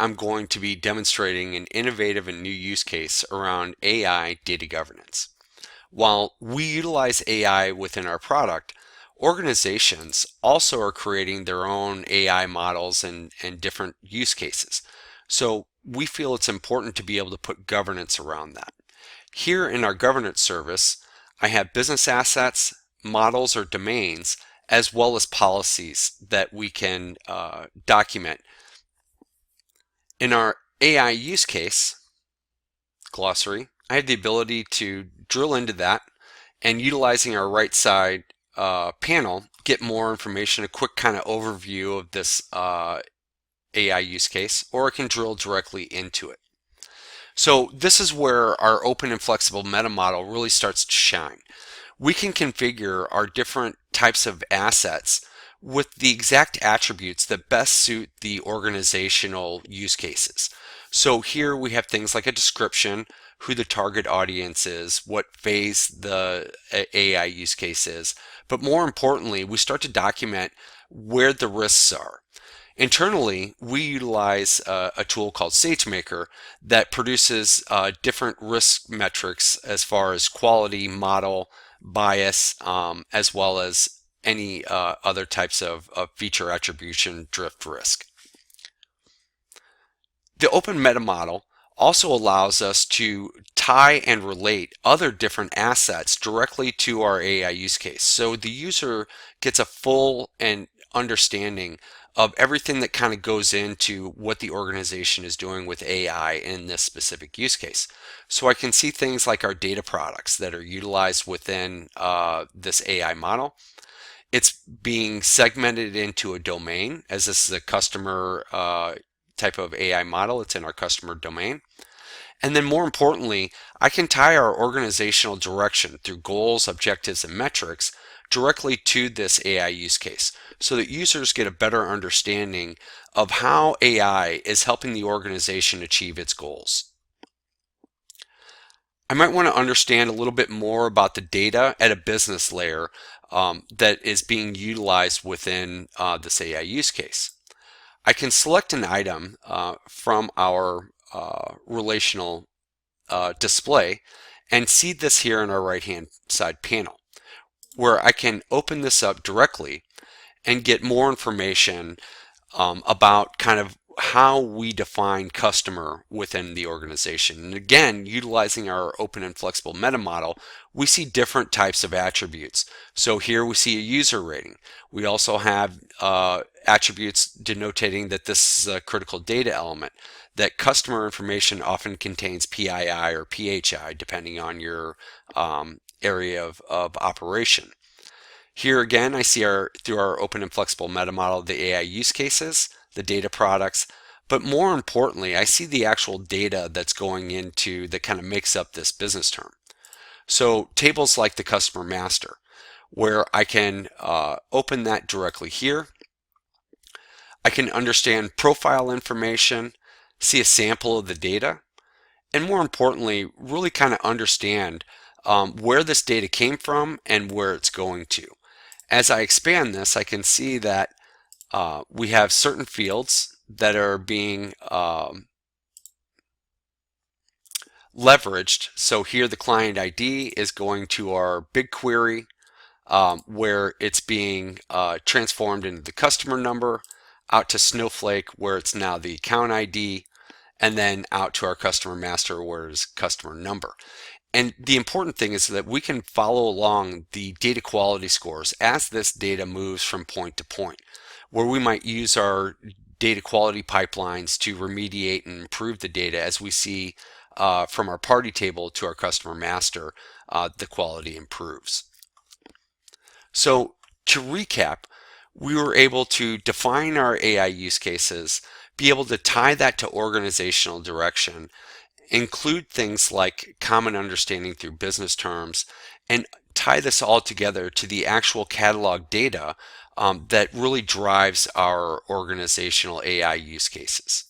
I'm going to be demonstrating an innovative and new use case around AI data governance. While we utilize AI within our product, organizations also are creating their own AI models and different use cases. So we feel it's important to be able to put governance around that. Here in our governance service, I have business assets, models or domains, as well as policies that we can document. In our AI use case glossary, I have the ability to drill into that and utilizing our right side panel, get more information, a quick kind of overview of this AI use case, or I can drill directly into it. So this is where our open and flexible meta model really starts to shine. We can configure our different types of assets with the exact attributes that best suit the organizational use cases. So here we have things like a description, who the target audience is, what phase the AI use case is, but more importantly, we start to document where the risks are. Internally, we utilize a tool called SageMaker that produces different risk metrics as far as quality, model, bias, as well as any other types of feature attribution drift risk. The open meta model also allows us to tie and relate other different assets directly to our AI use case. So the user gets a full and understanding of everything that kind of goes into what the organization is doing with AI in this specific use case. So I can see things like our data products that are utilized within this AI model. It's being segmented into a domain, as this is a customer type of AI model. It's in our customer domain. And then more importantly, I can tie our organizational direction through goals, objectives, and metrics directly to this AI use case so that users get a better understanding of how AI is helping the organization achieve its goals. I might want to understand a little bit more about the data at a business layer that is being utilized within this AI use case. I can select an item from our relational display and see this here in our right hand side panel, where I can open this up directly and get more information about kind of how we define customer within the organization. And again, utilizing our open and flexible meta model, we see different types of attributes. So here we see a user rating. We also have attributes denotating that this is a critical data element, that customer information often contains PII or PHI depending on your area of operation. Here again, I see through our open and flexible meta model the AI use cases, the data products, but more importantly, I see the actual data that's going into that kind of makes up this business term. So tables like the customer master, where I can open that directly here. I can understand profile information, see a sample of the data, and more importantly, really kind of understand where this data came from and where it's going to. As I expand this, I can see that we have certain fields that are being leveraged. So here the client ID is going to our BigQuery where it's being transformed into the customer number, out to Snowflake where it's now the account ID, and then out to our customer master where it's customer number. And the important thing is that we can follow along the data quality scores as this data moves from point to point, where we might use our data quality pipelines to remediate and improve the data as we see from our party table to our customer master, the quality improves. So to recap, we were able to define our AI use cases, be able to tie that to organizational direction, include things like common understanding through business terms, and tie this all together to the actual catalog data that really drives our organizational AI use cases.